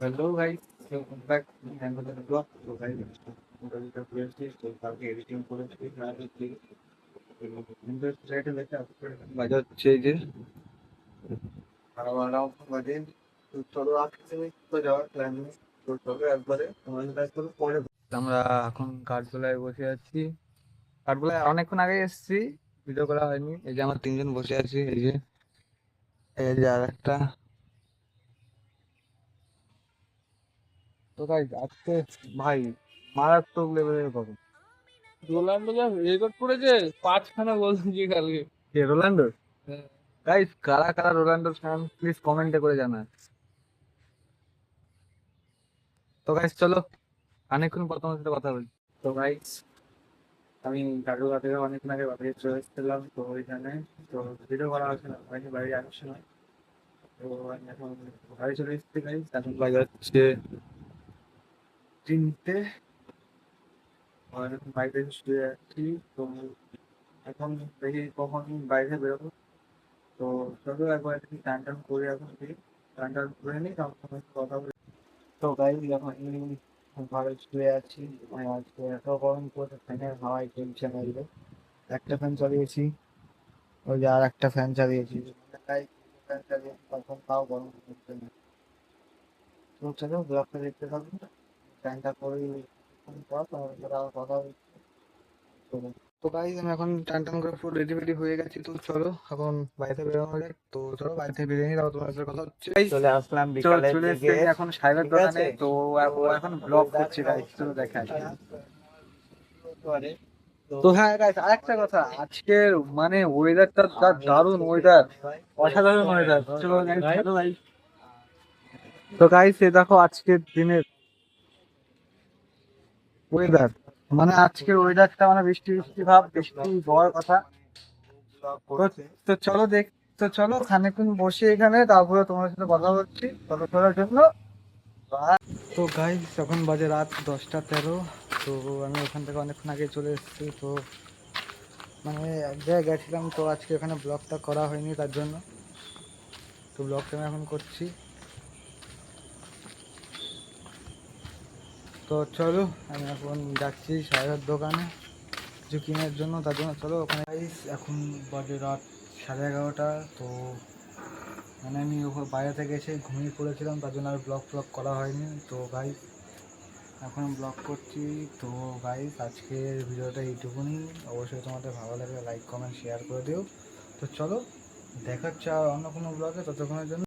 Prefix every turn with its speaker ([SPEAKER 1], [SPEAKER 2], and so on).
[SPEAKER 1] Hello guys, welcome back to another blog. तो guys মোটামুটি পেয়েছি, তো কালকে এডিটিং করেছি রাত্রি কিন্তু সাইডে দেখে বাজে হচ্ছে এই যে 12:30 বাজে। তো চলো আজকে তো যাওয়ার প্ল্যান নেই। তো চলো একবারে তোমাদের কাছ থেকে পরে আমরা এখন কাঠগোলায় বসে আছি। কাঠগোলায় অনেকক্ষণ আগে এসেছি, ভিডিও করা হয়নি। এই যে আমরা তিনজন বসে আছি, এই যে আর একটা। তো গাইস আজকে ভাই মারাত্মক লেভেলের গরম।
[SPEAKER 2] রোনাল্ডো যা রেকর্ড করেছে, 5খানা গোল দিয়ে কালকে।
[SPEAKER 1] কে রোনাল্ডো?
[SPEAKER 2] হ্যাঁ।
[SPEAKER 1] গাইস কারা কারা রোনাল্ডোর ফ্যান প্লিজ কমেন্টে করে জানা। তো গাইস চলো অনেকক্ষণ পর তোমার সাথে কথা বলি। তো গাইস আমি কাটুয়া থেকে অনেকক্ষণ আগে বাড়ি চলে এসেছিলাম, তো ওইখানে তো ভিডিও করা হচ্ছে না, হয়নি বাড়ি আসছে না। তো আমি এখন বাড়ি চলে এসেছি গাইস, এখন বাজে হচ্ছে 3টে। আর এখন বাইরে শুয়ে আছি। তো এখন দেখি কখন বাইরে বেরোবো। তো চলো একবার টান টান করে এখন টান টান করে নিই, তখন তোমার সাথে কথা বলি। তো গাইস এখন ঘরে শুয়ে আছি। আজকে এত গরম পড়েছে, ফ্যানের হাওয়ায় চলছে না। এই যে একটা ফ্যান চালিয়েছি, ওই যে আর একটা ফ্যান চালিয়েছি। ফ্যান চালিয়েছি তখন তাও গরম পড়ছে না। তো চলো ব্লগটা দেখতে থাকুন। ফ্যানটা করে পর তোমার সাথে আবার কথা হচ্ছে। তো গাইস আমি এখন টান টান করে পুরো রেডি ফেডি হয়ে গেছি। তো চলো এখন বাড়িতে বেরোনো যাক। তো চলো বাড়িতে বেরিয়ে নিই, তারপর তোমার সাথে কথা হচ্ছে।
[SPEAKER 3] চলে আসলাম
[SPEAKER 1] চলো
[SPEAKER 3] বিকালের
[SPEAKER 1] চলে এসছি
[SPEAKER 3] দিকে।
[SPEAKER 1] এই যে এখন সাহেবের
[SPEAKER 3] ঠিক
[SPEAKER 1] দোকানে।
[SPEAKER 3] আছে,
[SPEAKER 1] তো ও এখন ব্লগ করছে গাইস, চলো দেখাই।
[SPEAKER 3] করে তো
[SPEAKER 1] তো হ্যাঁ গাইস আরেকটা কথা, আজকের মানে ওয়েদারটা যা দারুণ ওয়েদার, অসাধারণ ওয়েদার। চলো গাইস চলো গাইস। তো গাইস এই দেখো আজকের দিনের ওয়েদার, মানে আজকের ওয়েদারটা মানে বৃষ্টি বৃষ্টি ভাব, বৃষ্টি হওয়ার কথা। তো তো চলো তো চলো খানিকক্ষণ বসে এখানে, তারপরে তোমার সাথে কথা বলছি ততক্ষণের জন্য। তো গাইস এখন বাজে রাত 10টা 13। তো আমি ওখান থেকে অনেকক্ষণ আগে চলে এসেছি। তো মানে এক জায়গায় গেছিলাম, তো আজকে এখানে ব্লগটা করা হয়নি তার জন্য। তো ব্লগটা আমি এখন করছি। তো চলো আমি এখন যাচ্ছি সাহেবের দোকানে কিছু কেনার জন্য, তার জন্য চলো ওখানে। এখন বাজে রাত 11:30। তো মানে আমি ওখানে বাইরে থেকে এসে ঘুমিয়ে পড়েছিলাম, তার জন্য আর ব্লগ করা হয়নি। তো গাইস এখন ব্লগ করছি। তো গাইস আজকের ভিডিওটা এইটুকুনি। অবশ্যই তোমাদের ভালো লাগলে লাইক কমেন্ট শেয়ার করে দিও। তো চলো দেখা হচ্ছে আর অন্য কোনো ব্লগে, ততক্ষণের জন্য।